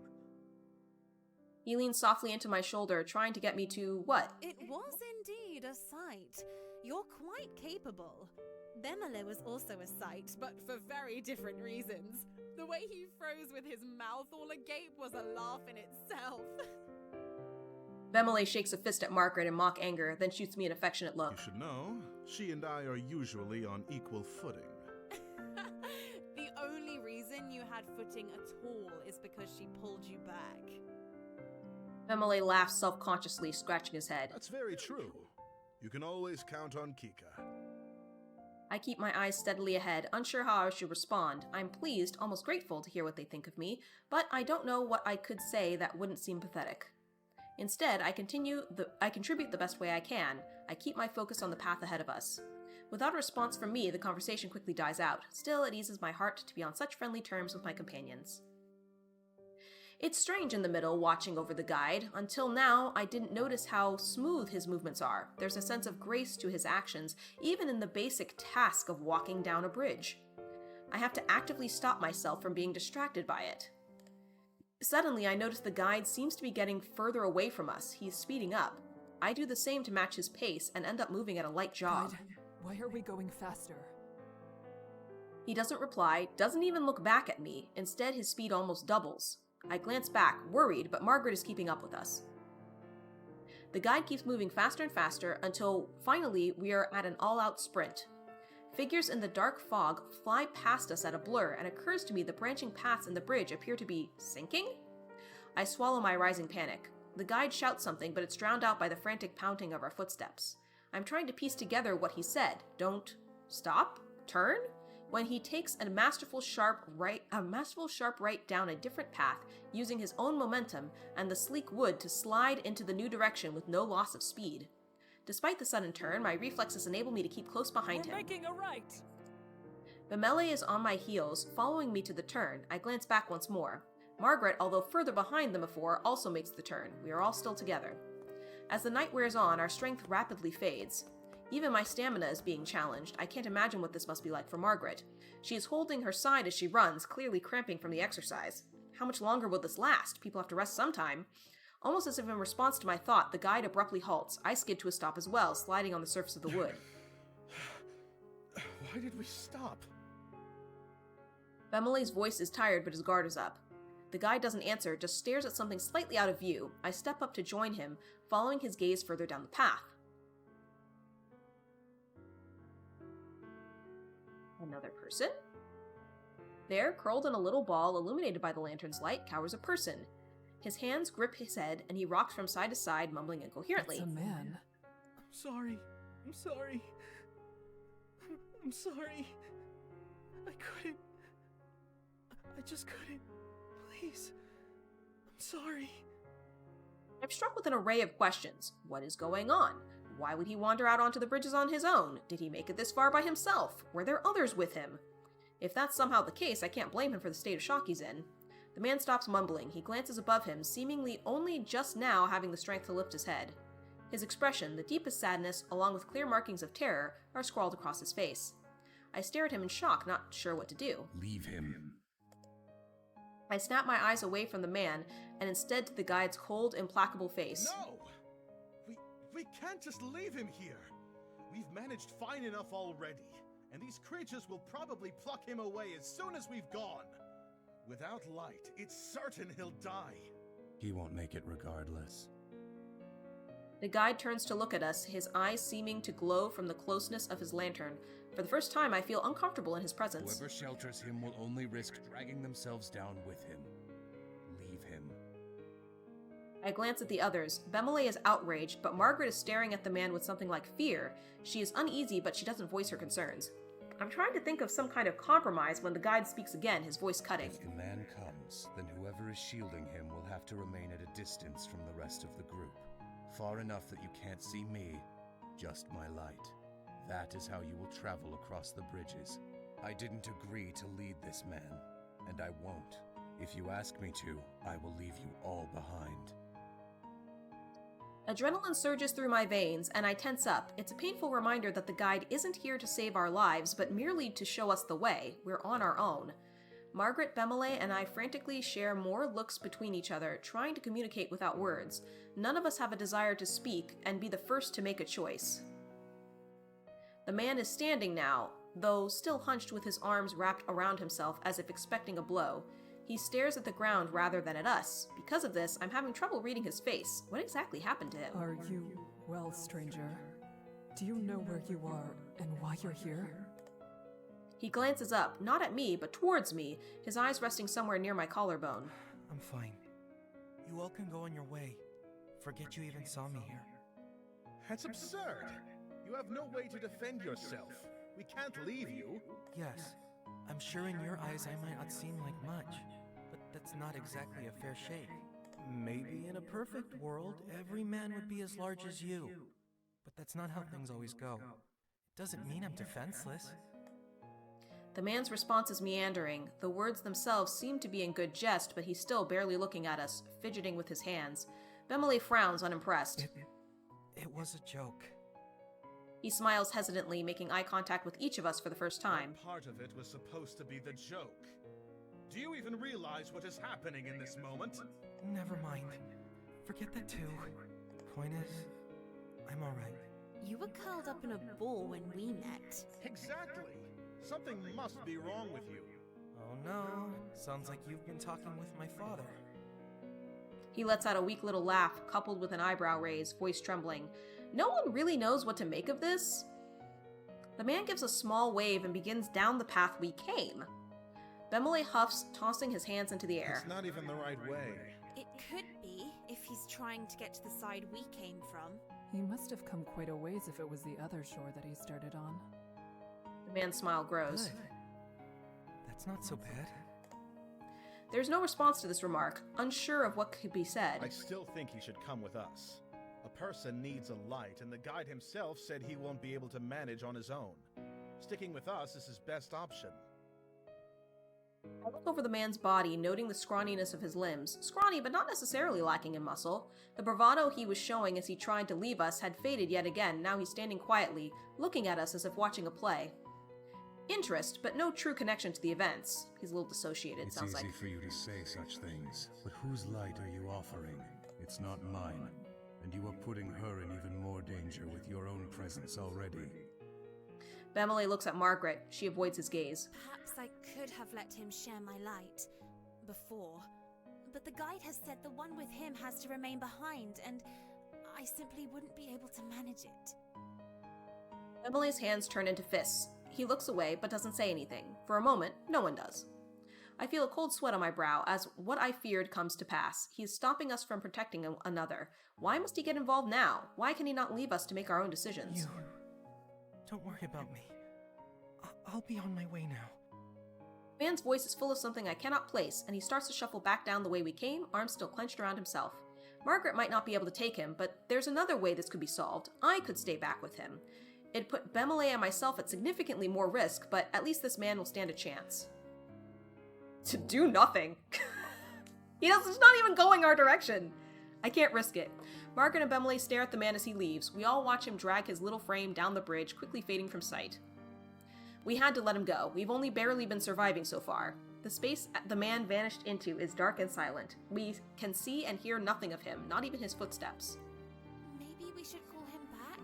He leans softly into my shoulder, trying to get me to what? It was indeed a sight. You're quite capable. Bemele was also a sight, but for very different reasons. The way he froze with his mouth all agape was a laugh in itself. Bemele shakes a fist at Margaret in mock anger, then shoots me an affectionate look. You should know, she and I are usually on equal footing. The only reason you had footing at all is because she pulled you back. Bemele laughs self-consciously, scratching his head. That's very true. You can always count on Kika. I keep my eyes steadily ahead, unsure how I should respond. I'm pleased, almost grateful to hear what they think of me, but I don't know what I could say that wouldn't seem pathetic. Instead, I contribute the best way I can. I keep my focus on the path ahead of us. Without a response from me, the conversation quickly dies out. Still, it eases my heart to be on such friendly terms with my companions. It's strange in the middle watching over the guide. Until now, I didn't notice how smooth his movements are. There's a sense of grace to his actions, even in the basic task of walking down a bridge. I have to actively stop myself from being distracted by it. Suddenly, I notice the guide seems to be getting further away from us. He's speeding up. I do the same to match his pace and end up moving at a light jog. Guide, why are we going faster? He doesn't reply, doesn't even look back at me. Instead, his speed almost doubles. I glance back, worried, but Margaret is keeping up with us. The guide keeps moving faster and faster until, finally, we are at an all-out sprint. Figures in the dark fog fly past us at a blur, and it occurs to me the branching paths in the bridge appear to be sinking? I swallow my rising panic. The guide shouts something, but it's drowned out by the frantic pounding of our footsteps. I'm trying to piece together what he said. Don't stop? Turn? When he takes a masterful sharp right down a different path, using his own momentum and the sleek wood to slide into the new direction with no loss of speed. Despite the sudden turn, my reflexes enable me to keep close behind him. We're making a right! Bemele is on my heels, following me to the turn. I glance back once more. Margaret, although further behind than before, also makes the turn. We are all still together. As the night wears on, our strength rapidly fades. Even my stamina is being challenged. I can't imagine what this must be like for Margaret. She is holding her side as she runs, clearly cramping from the exercise. How much longer will this last? People have to rest sometime. Almost as if in response to my thought, the guide abruptly halts. I skid to a stop as well, sliding on the surface of the wood. Why did we stop? Bemele's voice is tired, but his guard is up. The guide doesn't answer, just stares at something slightly out of view. I step up to join him, following his gaze further down the path. Another person? There, curled in a little ball illuminated by the lantern's light, cowers a person. His hands grip his head, and he rocks from side to side, mumbling incoherently. It's a man. I'm sorry. I'm sorry. I'm sorry. I couldn't. I just couldn't. Please. I'm sorry. I'm struck with an array of questions. What is going on? Why would he wander out onto the bridges on his own? Did he make it this far by himself? Were there others with him? If that's somehow the case, I can't blame him for the state of shock he's in. The man stops mumbling. He glances above him, seemingly only just now having the strength to lift his head. His expression, the deepest sadness, along with clear markings of terror, are scrawled across his face. I stare at him in shock, not sure what to do. Leave him. I snap my eyes away from the man, and instead to the guide's cold, implacable face. No! We can't just leave him here! We've managed fine enough already, and these creatures will probably pluck him away as soon as we've gone. Without light, it's certain he'll die. He won't make it regardless. The guide turns to look at us, his eyes seeming to glow from the closeness of his lantern. For the first time, I feel uncomfortable in his presence. Whoever shelters him will only risk dragging themselves down with him. Leave him. I glance at the others. Bemele is outraged, but Margaret is staring at the man with something like fear. She is uneasy, but she doesn't voice her concerns. I'm trying to think of some kind of compromise when the guide speaks again, his voice cutting. If the man comes, then whoever is shielding him will have to remain at a distance from the rest of the group. Far enough that you can't see me, just my light. That is how you will travel across the bridges. I didn't agree to lead this man, and I won't. If you ask me to, I will leave you all behind. Adrenaline surges through my veins, and I tense up. It's a painful reminder that the guide isn't here to save our lives, but merely to show us the way. We're on our own. Margaret, Bemele, and I frantically share more looks between each other, trying to communicate without words. None of us have a desire to speak and be the first to make a choice. The man is standing now, though still hunched with his arms wrapped around himself as if expecting a blow. He stares at the ground rather than at us. Because of this, I'm having trouble reading his face. What exactly happened to him? Are you well, stranger? Do you know where you are and why you're here? He glances up, not at me, but towards me, his eyes resting somewhere near my collarbone. I'm fine. You all can go on your way. Forget you even saw me here. That's absurd! You have no way to defend yourself. We can't leave you. Yes, I'm sure in your eyes I might not seem like much, but that's not exactly a fair shake. Maybe in a perfect world, every man would be as large as you. But that's not how things always go. It doesn't mean I'm defenseless. The man's response is meandering. The words themselves seem to be in good jest, but he's still barely looking at us, fidgeting with his hands. Bemele frowns, unimpressed. It was a joke. He smiles hesitantly, making eye contact with each of us for the first time. What part of it was supposed to be the joke? Do you even realize what is happening in this moment? Never mind. Forget that too. Point is, I'm alright. You were curled up in a ball when we met. Exactly. Something must be wrong with you. Oh no, sounds like you've been talking with my father. He lets out a weak little laugh, coupled with an eyebrow raise, voice trembling. No one really knows what to make of this. The man gives a small wave and begins down the path we came. Bemele huffs, tossing his hands into the air. It's not even the right way. It could be, if he's trying to get to the side we came from. He must have come quite a ways if it was the other shore that he started on. The man's smile grows. Good. That's not so bad. There's no response to this remark, unsure of what could be said. I still think he should come with us. A person needs a light, and the guide himself said he won't be able to manage on his own. Sticking with us is his best option. I look over the man's body, noting the scrawniness of his limbs. Scrawny, but not necessarily lacking in muscle. The bravado he was showing as he tried to leave us had faded yet again. Now he's standing quietly, looking at us as if watching a play. Interest, but no true connection to the events. He's a little dissociated, It's sounds easy like. for you to say such things, but whose light are you offering? It's not mine, and you are putting her in even more danger with your own presence already. Bemele looks at Margaret. She avoids his gaze. Perhaps I could have let him share my light. Before. But the guide has said the one with him has to remain behind, and I simply wouldn't be able to manage it. Bemele's hands turn into fists. He looks away, but doesn't say anything. For a moment, no one does. I feel a cold sweat on my brow as what I feared comes to pass. He is stopping us from protecting another. Why must he get involved now? Why can he not leave us to make our own decisions? You... Don't worry about me. I'll be on my way now. The man's voice is full of something I cannot place, and he starts to shuffle back down the way we came, arms still clenched around himself. Margaret might not be able to take him, but there's another way this could be solved. I could stay back with him. It'd put Bemele and myself at significantly more risk, but at least this man will stand a chance. To do nothing. He's not even going our direction. I can't risk it. Margaret and Bemele stare at the man as he leaves. We all watch him drag his little frame down the bridge, quickly fading from sight. We had to let him go. We've only barely been surviving so far. The space the man vanished into is dark and silent. We can see and hear nothing of him, not even his footsteps. Maybe we should call him back?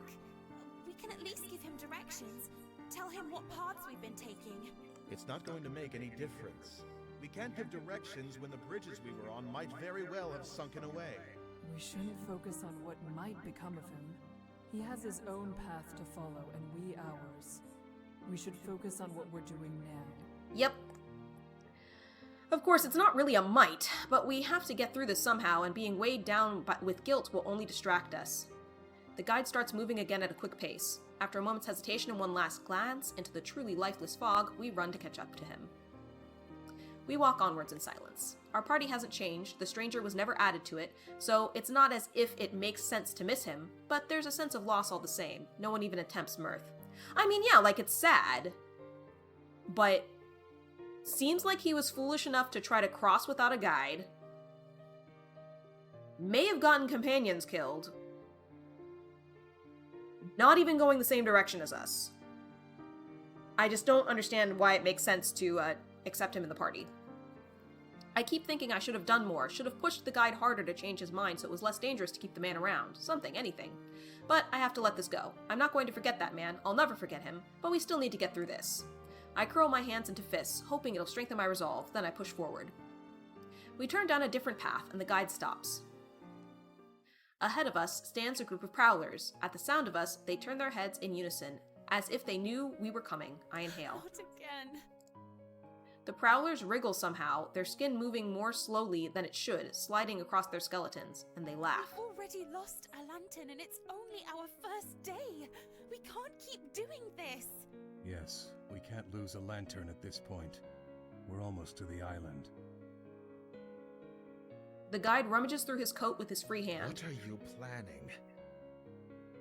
We can at least give him directions. Tell him what paths we've been taking. It's not going to make any difference. We can't give directions when the bridges we were on might very well have sunken away. We shouldn't focus on what might become of him. He has his own path to follow, and we ours. We should focus on what we're doing now. Yep. Of course, it's not really a might, but we have to get through this somehow, and being weighed down with guilt will only distract us. The guide starts moving again at a quick pace. After a moment's hesitation and one last glance into the truly lifeless fog, we run to catch up to him. We walk onwards in silence. Our party hasn't changed, the stranger was never added to it, so it's not as if it makes sense to miss him, but there's a sense of loss all the same. No one even attempts mirth. I mean, yeah, like, it's sad, but seems like he was foolish enough to try to cross without a guide, may have gotten companions killed, not even going the same direction as us. I just don't understand why it makes sense to accept him in the party. I keep thinking I should have done more, should have pushed the guide harder to change his mind so it was less dangerous to keep the man around. Something, anything. But I have to let this go. I'm not going to forget that man, I'll never forget him, but we still need to get through this. I curl my hands into fists, hoping it'll strengthen my resolve, then I push forward. We turn down a different path, and the guide stops. Ahead of us stands a group of prowlers. At the sound of us, they turn their heads in unison, as if they knew we were coming. I inhale. Not again. The prowlers wriggle somehow, their skin moving more slowly than it should, sliding across their skeletons, and they laugh. We've already lost a lantern and it's only our first day. We can't keep doing this. Yes, we can't lose a lantern at this point. We're almost to the island. The guide rummages through his coat with his free hand. What are you planning?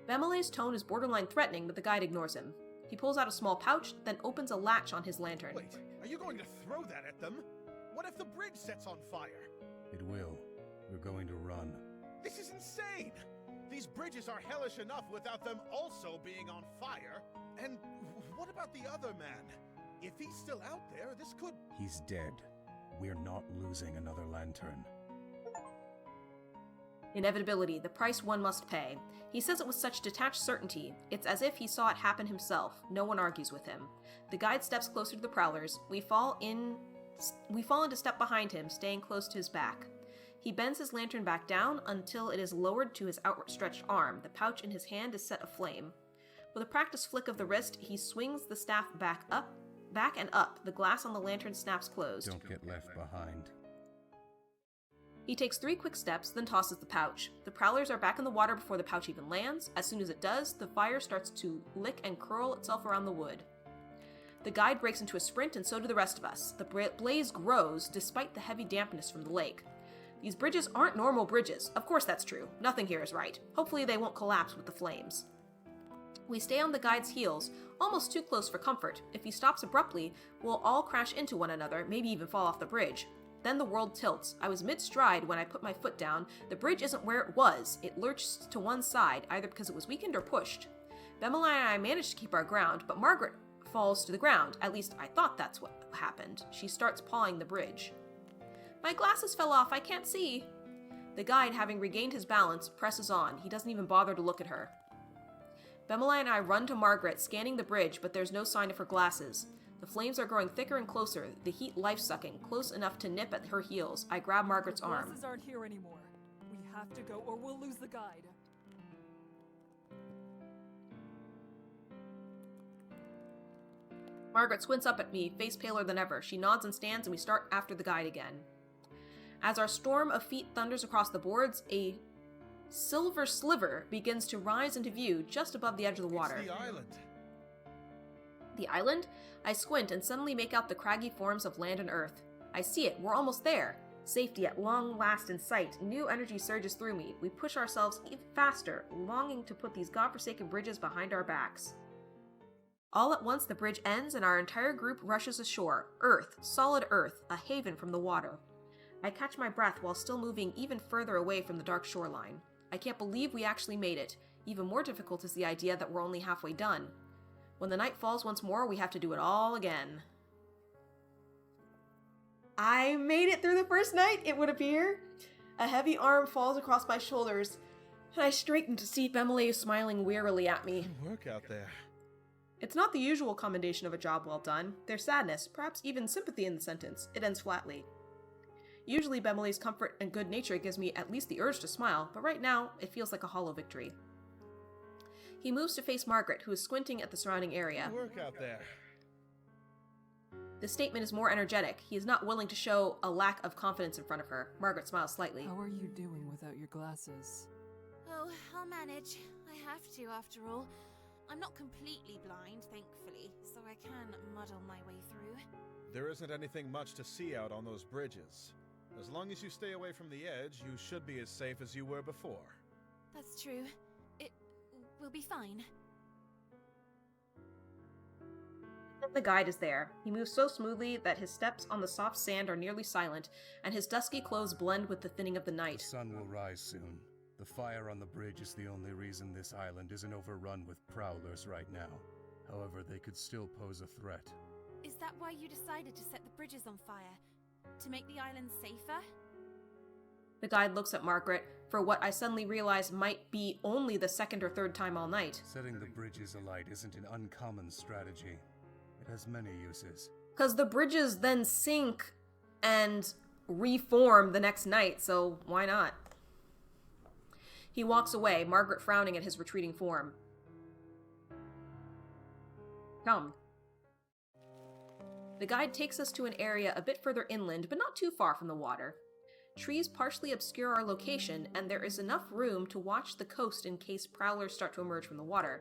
Bemele's tone is borderline threatening, but the guide ignores him. He pulls out a small pouch, then opens a latch on his lantern. Wait, are you going to throw that at them? What if the bridge sets on fire? It will. We're going to run. This is insane! These bridges are hellish enough without them also being on fire. And what about the other man? If he's still out there, this could... He's dead. We're not losing another lantern. Inevitability, the price one must pay. He says it with such detached certainty. It's as if he saw it happen himself. No one argues with him. The guide steps closer to the prowlers. We fall into step behind him, staying close to his back. He bends his lantern back down until it is lowered to his outstretched arm. The pouch in his hand is set aflame. With a practiced flick of the wrist, he swings the staff back and up. The glass on the lantern snaps closed. Don't get left behind. He takes 3 quick steps, then tosses the pouch. The prowlers are back in the water before the pouch even lands. As soon as it does, the fire starts to lick and curl itself around the wood. The guide breaks into a sprint, and so do the rest of us. The blaze grows, despite the heavy dampness from the lake. These bridges aren't normal bridges. Of course that's true. Nothing here is right. Hopefully they won't collapse with the flames. We stay on the guide's heels, almost too close for comfort. If he stops abruptly, we'll all crash into one another, maybe even fall off the bridge. Then the world tilts. I was mid-stride when I put my foot down. The bridge isn't where it was. It lurched to one side, either because it was weakened or pushed. Bemela and I managed to keep our ground, but Margaret falls to the ground. At least I thought that's what happened. She starts pawing the bridge. My glasses fell off. I can't see. The guide, having regained his balance, presses on. He doesn't even bother to look at her. Bemela and I run to Margaret, scanning the bridge, but there's no sign of her glasses. The flames are growing thicker and closer, the heat life-sucking, close enough to nip at her heels. I grab Margaret's arm. The glasses aren't here anymore. We have to go or we'll lose the guide. Margaret squints up at me, face paler than ever. She nods and stands, and we start after the guide again. As our storm of feet thunders across the boards, a silver sliver begins to rise into view just above the edge of the water. It's the island. The island? I squint and suddenly make out the craggy forms of land and earth. I see it. We're almost there. Safety at long last in sight. New energy surges through me. We push ourselves even faster, longing to put these godforsaken bridges behind our backs. All at once, the bridge ends and our entire group rushes ashore. Earth, solid earth, a haven from the water. I catch my breath while still moving even further away from the dark shoreline. I can't believe we actually made it. Even more difficult is the idea that we're only halfway done. When the night falls once more, we have to do it all again. I made it through the first night, it would appear. A heavy arm falls across my shoulders, and I straighten to see Emily smiling wearily at me. Good work out there. It's not the usual commendation of a job well done. There's sadness, perhaps even sympathy in the sentence. It ends flatly. Usually Bemele's comfort and good nature gives me at least the urge to smile, but right now, it feels like a hollow victory. He moves to face Margaret, who is squinting at the surrounding area. Good work out there. The statement is more energetic. He is not willing to show a lack of confidence in front of her. Margaret smiles slightly. How are you doing without your glasses? Oh, I'll manage. I have to, after all. I'm not completely blind, thankfully, so I can muddle my way through. There isn't anything much to see out on those bridges. As long as you stay away from the edge, you should be as safe as you were before. That's true. It will be fine. The guide is there. He moves so smoothly that his steps on the soft sand are nearly silent, and his dusky clothes blend with the thinning of the night. The sun will rise soon. The fire on the bridge is the only reason this island isn't overrun with prowlers right now. However, they could still pose a threat. Is that why you decided to set the bridges on fire? To make the island safer? The guide looks at Margaret for what I suddenly realize might be only the second or third time all night. Setting the bridges alight isn't an uncommon strategy. It has many uses. Because the bridges then sink and reform the next night, so why not? He walks away, Margaret frowning at his retreating form. Come. The guide takes us to an area a bit further inland, but not too far from the water. Trees partially obscure our location, and there is enough room to watch the coast in case prowlers start to emerge from the water.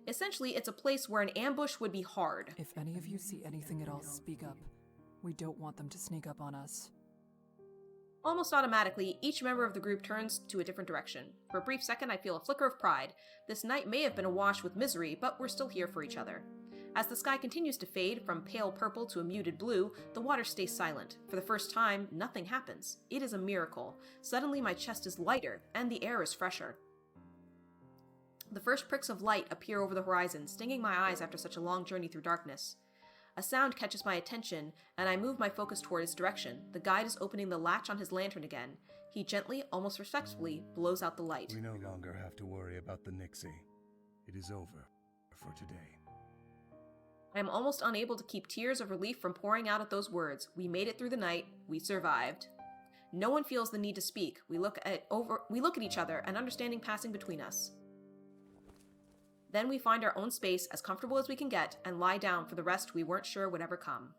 Essentially, it's a place where an ambush would be hard. If any of you see anything at all, speak up. We don't want them to sneak up on us. Almost automatically, each member of the group turns to a different direction. For a brief second, I feel a flicker of pride. This night may have been awash with misery, but we're still here for each other. As the sky continues to fade from pale purple to a muted blue, the water stays silent. For the first time, nothing happens. It is a miracle. Suddenly, my chest is lighter, and the air is fresher. The first pricks of light appear over the horizon, stinging my eyes after such a long journey through darkness. A sound catches my attention, and I move my focus toward its direction. The guide is opening the latch on his lantern again. He gently, almost respectfully, blows out the light. We no longer have to worry about the Nixie. It is over for today. I am almost unable to keep tears of relief from pouring out at those words. We made it through the night. We survived. No one feels the need to speak. We look at each other, an understanding passing between us. Then we find our own space, as comfortable as we can get, and lie down for the rest we weren't sure would ever come.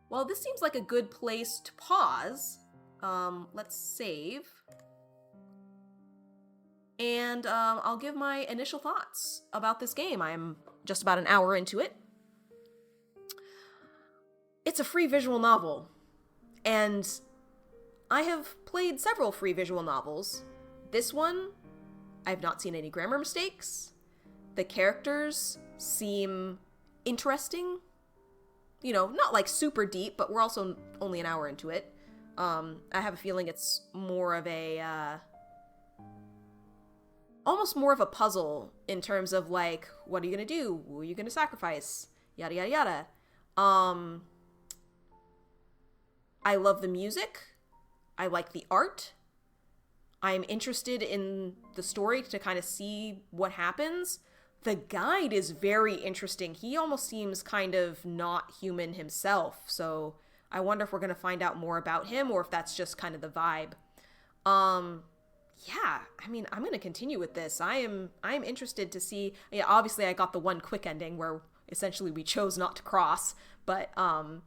Well, this seems like a good place to pause. Let's save. And I'll give my initial thoughts about this game. I'm just about an hour into it. It's a free visual novel. And I have played several free visual novels. This one, I've not seen any grammar mistakes. The characters seem interesting. You know, not like super deep, but we're also only an hour into it. I have a feeling it's more of a, almost more of a puzzle in terms of like, what are you gonna do? Who are you gonna sacrifice? Yada yada yada. I love the music. I like the art. I'm interested in the story to kind of see what happens. The guide is very interesting. He almost seems kind of not human himself, so I wonder if we're going to find out more about him or if that's just kind of the vibe. Yeah, I mean, I'm going to continue with this. I am interested to see. Yeah, obviously I got the one quick ending where essentially we chose not to cross, but I'm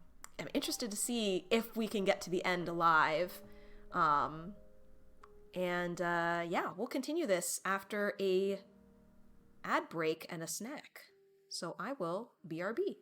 interested to see if we can get to the end alive. Yeah, we'll continue this after a ad break and a snack. So I will BRB.